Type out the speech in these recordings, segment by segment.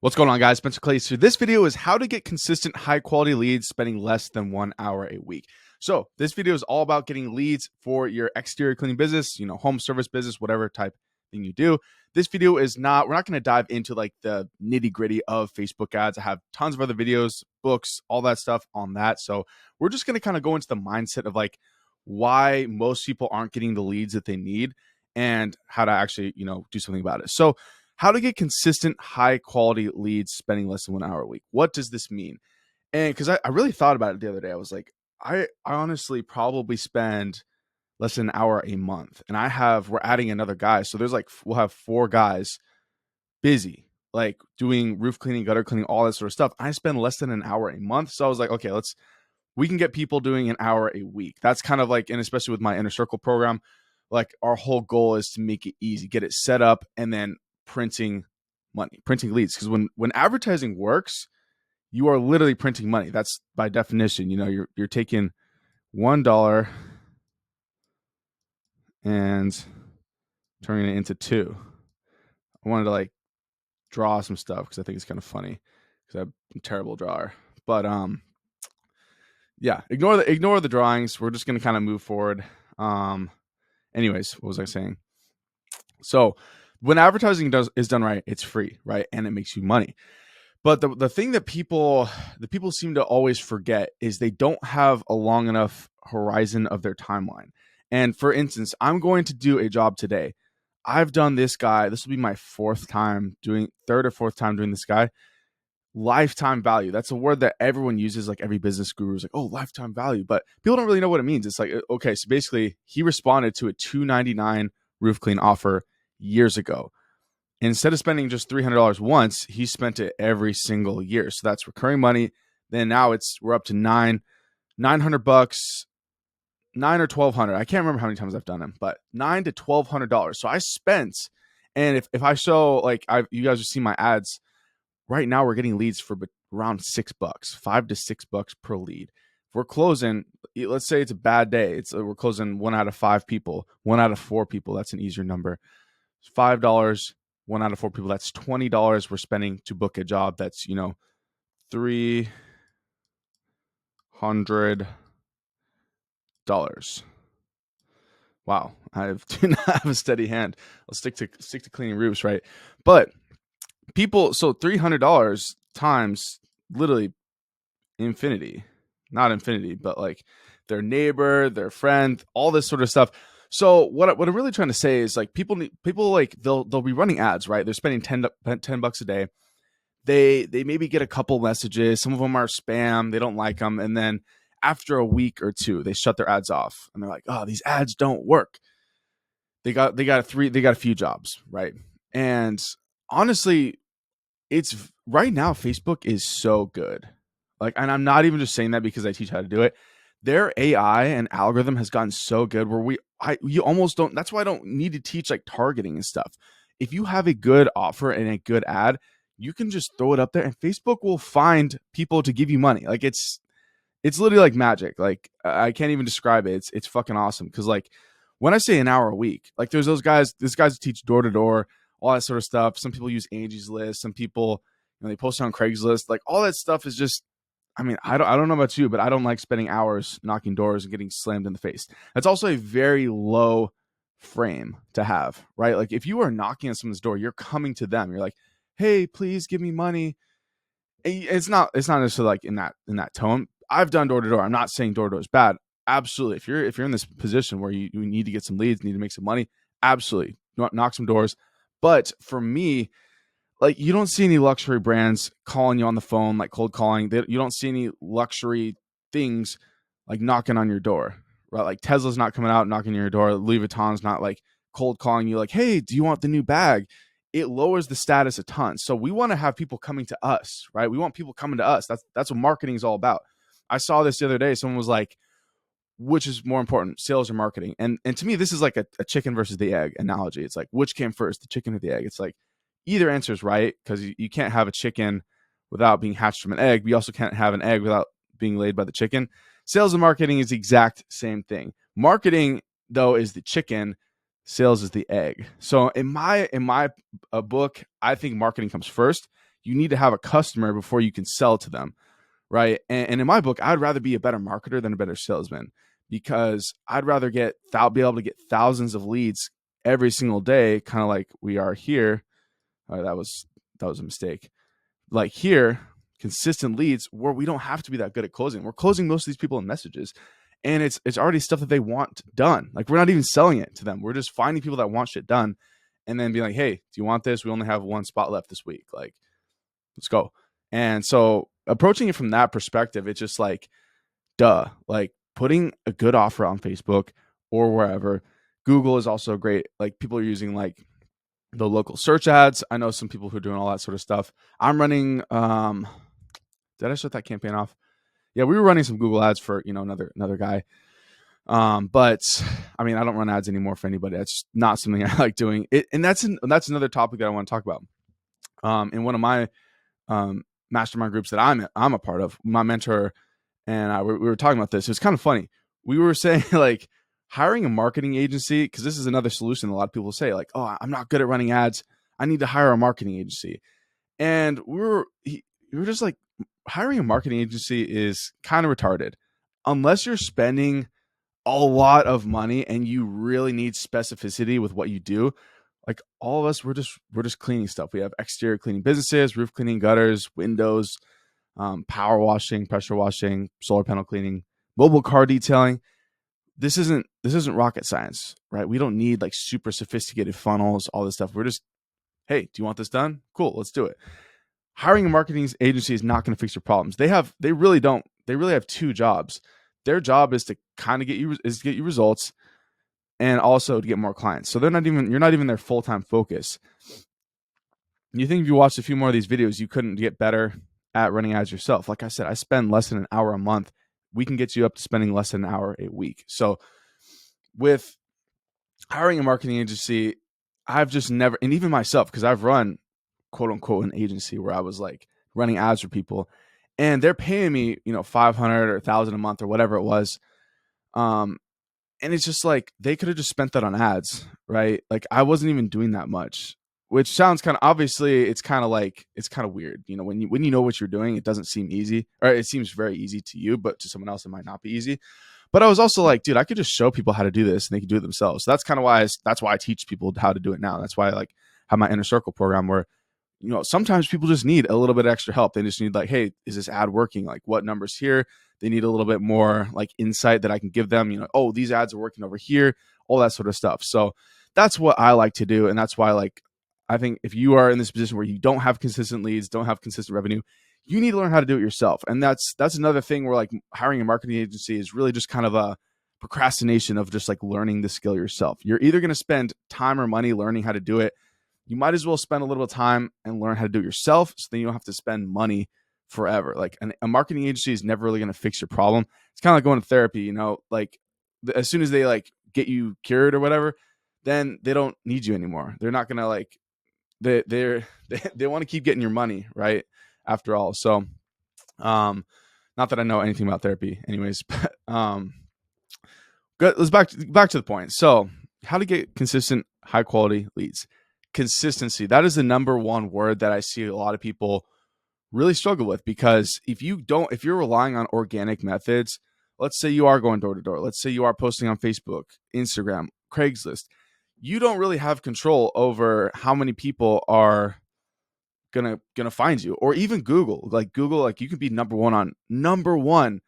What's going on, guys? Spencer Clay. So this video is how to get consistent high quality leads spending less than 1 hour a week. So this video is all about getting leads for your exterior cleaning business, home service business, whatever type thing you do. This video is not, we're not going to dive into like the nitty gritty of Facebook ads. I have tons of other videos, books, all that stuff on that. So we're just going to kind of go into the mindset of like why most people aren't getting the leads that they need and how to actually, do something about it. So how to get consistent, high quality leads spending less than 1 hour a week. What does this mean? And because I really thought about it the other day, I was like, I honestly probably spend less than an hour a month. And we're adding another guy. So we'll have 4 guys busy, like doing roof cleaning, gutter cleaning, all that sort of stuff. I spend less than an hour a month. So I was like, okay, we can get people doing an hour a week. That's kind of like, and especially with my inner circle program, like our whole goal is to make it easy, get it set up, and then printing money, printing leads. Because when advertising works, you are literally printing money. That's by definition. You're taking $1 and turning it into 2. I wanted to like draw some stuff because I think it's kind of funny because I'm a terrible drawer. But yeah, ignore the drawings. We're just gonna kind of move forward. Anyways, what was I saying? So when advertising is done right, it's free, right? And it makes you money. But the thing that people seem to always forget is they don't have a long enough horizon of their timeline. And for instance, I'm going to do a job today. I've done this guy. This will be my third or fourth time doing this guy. Lifetime value. That's a word that everyone uses. Like every business guru is like, oh, lifetime value. But people don't really know what it means. It's like, okay, so basically he responded to a $299 roof clean offer years ago. Instead of spending just $300 once, he spent it every single year. So that's recurring money. Then now we're up to $900, $9 or $1,200. I can't remember how many times I've done them, but $900 to $1,200. So I spent, and if I show like you guys have seen my ads. Right now we're getting leads for around $6, $5 to $6 per lead. If we're closing, let's say it's a bad day. We're closing 1 out of 5 people, 1 out of 4 people. That's an easier number. $5, 1 out of 4 people. That's $20 we're spending to book a job. That's $300. Wow, do not have a steady hand. I'll stick to cleaning roofs, right? But people, so $300 times literally infinity, not infinity, but like their neighbor, their friend, all this sort of stuff. So what I'm really trying to say is like people like they'll be running ads, right? They're spending $10 a day. They maybe get a couple messages. Some of them are spam. They don't like them. And then after a week or two, they shut their ads off and they're like, oh, these ads don't work. They got a few jobs, right? And honestly, it's right now Facebook is so good. Like, and I'm not even just saying that because I teach how to do it. Their AI and algorithm has gotten so good where you almost don't. That's why I don't need to teach like targeting and stuff. If you have a good offer and a good ad, you can just throw it up there and Facebook will find people to give you money. Like it's literally like magic. Like I can't even describe it. It's fucking awesome. Cause like when I say an hour a week, like there's these guys who teach door to door, all that sort of stuff. Some people use Angie's List. Some people, they post it on Craigslist. Like all that stuff is just, I mean, I don't know about you, but I don't like spending hours knocking doors and getting slammed in the face. That's also a very low frame to have, right? Like if you are knocking on someone's door, you're coming to them. You're like, hey, please give me money. It's not necessarily like in that tone. I've done door to door. I'm not saying door to door is bad. Absolutely. If you're in this position where you need to get some leads, need to make some money, absolutely knock some doors. But for me, like you don't see any luxury brands calling you on the phone, like cold calling. You don't see any luxury things like knocking on your door, right? Like Tesla's not coming out knocking on your door. Louis Vuitton's not like cold calling you like, hey, do you want the new bag? It lowers the status a ton. So we want to have people coming to us, right? We want people coming to us. That's what marketing is all about. I saw this the other day. Someone was like, which is more important, sales or marketing? And to me, this is like a chicken versus the egg analogy. It's like, which came first, the chicken or the egg? It's like either answer is right because you can't have a chicken without being hatched from an egg. But you also can't have an egg without being laid by the chicken. Sales and marketing is the exact same thing. Marketing, though, is the chicken. Sales is the egg. So in my book, I think marketing comes first. You need to have a customer before you can sell to them, right? And in my book, I'd rather be a better marketer than a better salesman, because I'd rather be able to get thousands of leads every single day, kind of like we are here. That was a mistake. Like here, consistent leads where we don't have to be that good at closing. We're closing most of these people in messages, and it's already stuff that they want done. Like we're not even selling it to them. We're just finding people that want shit done, and then being like, hey, do you want this? We only have one spot left this week. Like, let's go. And so approaching it from that perspective, it's just like, duh, like putting a good offer on Facebook or wherever. Google is also great. Like people are using like the local search ads. I know some people who are doing all that sort of stuff. I'm running did I shut that campaign off? Yeah, we were running some Google ads for, another guy. But I mean, I don't run ads anymore for anybody. That's not something I like doing. And that's another topic that I want to talk about. In one of my mastermind groups that I'm a part of, my mentor and we were talking about this. It was kind of funny. We were saying like hiring a marketing agency, because this is another solution a lot of people say, like, oh, I'm not good at running ads, I need to hire a marketing agency. And we were just like, hiring a marketing agency is kind of retarded unless you're spending a lot of money and you really need specificity with what you do. Like all of us, we're just cleaning stuff. We have exterior cleaning businesses, roof cleaning, gutters, windows, power washing, pressure washing, solar panel cleaning, mobile car detailing. This isn't rocket science, right? We don't need like super sophisticated funnels, all this stuff. We're just, hey, do you want this done? Cool, let's do it. Hiring a marketing agency is not going to fix your problems. They really have two jobs. Their job is to kind of get you results, and also to get more clients. So you're not even their full-time focus. You think if you watched a few more of these videos, you couldn't get better at running ads yourself? Like I said, I spend less than an hour a month. We can get you up to spending less than an hour a week. So with hiring a marketing agency, I've just never, and even myself, because I've run quote unquote an agency where I was like running ads for people, and they're paying me, 500 or 1,000 a month or whatever it was. And it's just like they could have just spent that on ads, right? Like I wasn't even doing that much, which sounds kind of, obviously it's kind of weird. When you know what you're doing, it doesn't seem easy, or it seems very easy to you, but to someone else it might not be easy. But I was also like, dude, I could just show people how to do this and they can do it themselves. So that's kind of why I teach people how to do it now. That's why I like have my inner circle program where, sometimes people just need a little bit extra help. They just need like, hey, is this ad working? Like what numbers here? They need a little bit more like insight that I can give them, oh, these ads are working over here, all that sort of stuff. So that's what I like to do. And that's why, like, I think if you are in this position where you don't have consistent leads, don't have consistent revenue, you need to learn how to do it yourself. And that's another thing where like hiring a marketing agency is really just kind of a procrastination of just like learning the skill yourself. You're either going to spend time or money learning how to do it. You might as well spend a little time and learn how to do it yourself, so then you don't have to spend money forever. Like a marketing agency is never really going to fix your problem. It's kind of like going to therapy, like as soon as they like get you cured or whatever, then they don't need you anymore. They're not going to like, they want to keep getting your money, right? After all. So, not that I know anything about therapy anyways, but, good. Let's back to the point. So how to get consistent, high quality leads. Consistency. That is the number one word that I see a lot of people really struggle with, because if you're relying on organic methods, let's say you are going door to door, let's say you are posting on Facebook, Instagram, Craigslist, you don't really have control over how many people are gonna find you, or even Google. Like you can be number one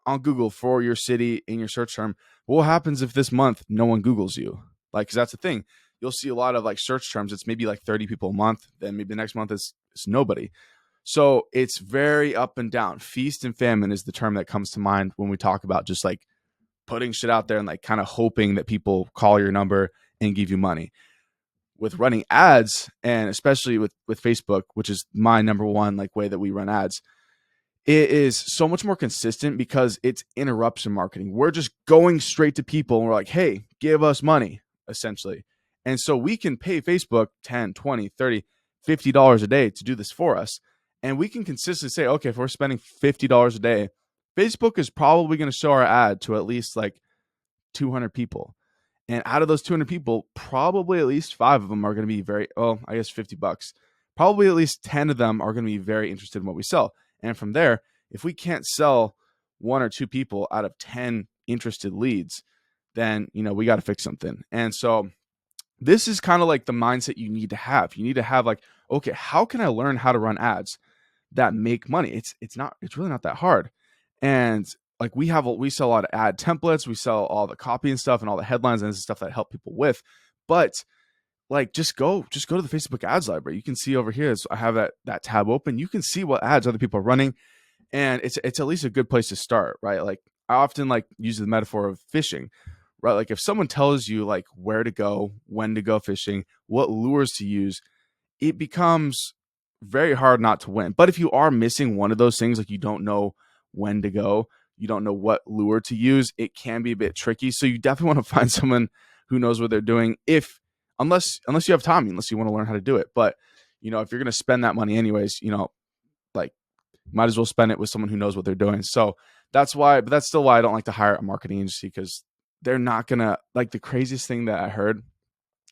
on Google for your city in your search term. What happens if this month no one Googles you? Like, because that's the thing. You'll see a lot of like search terms. It's maybe like 30 people a month. Then maybe the next month it's nobody. So it's very up and down. Feast and famine is the term that comes to mind when we talk about just like putting shit out there and like kind of hoping that people call your number and give you money. With running ads, and especially with Facebook, which is my number one like way that we run ads, it is so much more consistent because it's interruption marketing. We're just going straight to people and we're like, hey, give us money, essentially. And so we can pay Facebook 10, 20, 30, $50 a day to do this for us. And we can consistently say, okay, if we're spending $50 a day, Facebook is probably going to show our ad to at least like 200 people. And out of those 200 people, probably at least 5 of them are going to be very, oh, I guess $50. Probably at least 10 of them are going to be very interested in what we sell. And from there, if we can't sell 1 or 2 people out of 10 interested leads, then, we got to fix something. And so this is kind of like the mindset you need to have. You need to have like, okay, how can I learn how to run ads that make money? It's really not that hard. And like we sell a lot of ad templates, we sell all the copy and stuff and all the headlines and stuff that help people with. But like just go to the Facebook ads library. You can see over here, I have that tab open. You can see what ads other people are running, and it's at least a good place to start, right? Like I often like use the metaphor of fishing, right? Like if someone tells you like where to go, when to go fishing, what lures to use, it becomes very hard not to win. But if you are missing one of those things, like you don't know when to go, you don't know what lure to use, it can be a bit tricky. So you definitely want to find someone who knows what they're doing, unless you have time, unless you want to learn how to do it. But if you're going to spend that money anyways, like might as well spend it with someone who knows what they're doing. So that's still why I don't like to hire a marketing agency, because they're not gonna, like, the craziest thing that I heard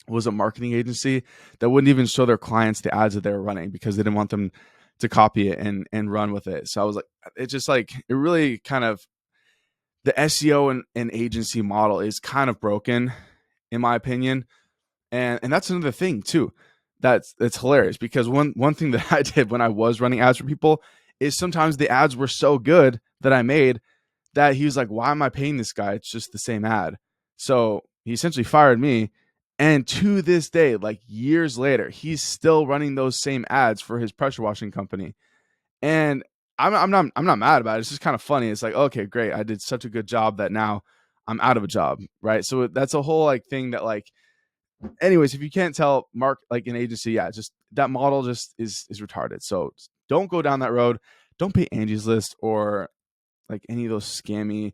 was a marketing agency that wouldn't even show their clients the ads that they were running because they didn't want them to copy it and run with it. So I was like, it's just like, it really kind of, the SEO and agency model is kind of broken in my opinion. And that's another thing too. That's hilarious, because one thing that I did when I was running ads for people is sometimes the ads were so good that I made that he was like, why am I paying this guy? It's just the same ad. So he essentially fired me. And to this day, like years later, he's still running those same ads for his pressure washing company. And I'm not mad about it. It's just kind of funny. It's like, okay, great. I did such a good job that now I'm out of a job. Right. So that's a whole like thing that, like, anyways, if you can't tell, Mark, like an agency, yeah, just that model just is retarded. So don't go down that road. Don't pay Angie's List or like any of those scammy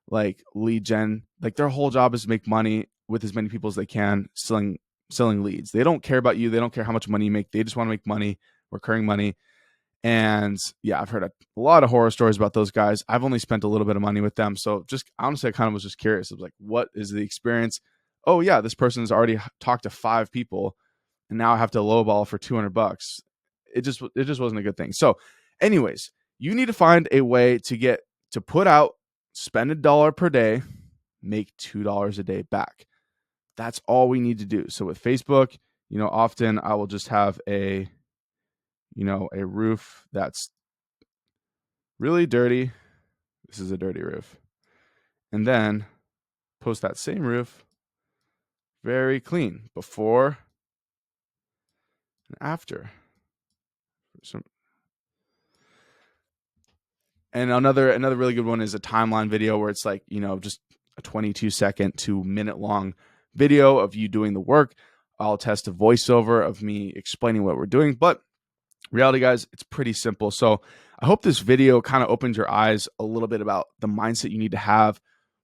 like lead gen. Like their whole job is to make money with as many people as they can selling leads. They don't care about you. They don't care how much money you make. They just want to make money, recurring money. And yeah, I've heard a lot of horror stories about those guys. I've only spent a little bit of money with them. So just honestly, I kind of was just curious. I was like, what is the experience? Oh yeah, this person's already talked to 5 people and now I have to lowball for $200. It just wasn't a good thing. So anyways, you need to find a way to put out, spend $1 per day, make $2 a day back. That's all we need to do. So with Facebook, often I will just have a roof that's really dirty. This is a dirty roof. And then post that same roof very clean before and after. And another really good one is a timeline video where it's like, just a 22-second to minute long video of you doing the work. I'll test a voiceover of me explaining what we're doing. But reality, guys, it's pretty simple. So I hope this video kind of opened your eyes a little bit about the mindset you need to have,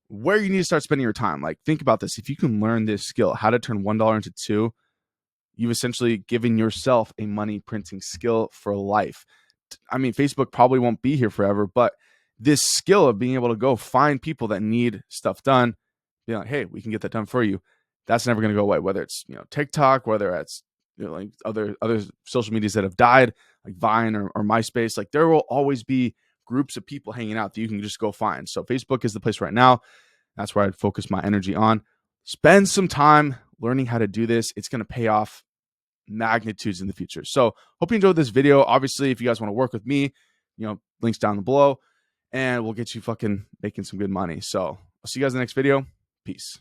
where you need to start spending your time. Like, think about this. If you can learn this skill, how to turn $1 into 2, you've essentially given yourself a money printing skill for life. I mean, Facebook probably won't be here forever, but this skill of being able to go find people that need stuff done, be like, hey, we can get that done for you. That's never going to go away. Whether it's TikTok, whether it's like other social medias that have died, like Vine or MySpace, like there will always be groups of people hanging out that you can just go find. So Facebook is the place right now. That's where I'd focus my energy on. Spend some time learning how to do this. It's going to pay off magnitudes in the future. So hope you enjoyed this video. Obviously, if you guys want to work with me, links down below, and we'll get you fucking making some good money. So I'll see you guys in the next video. Peace.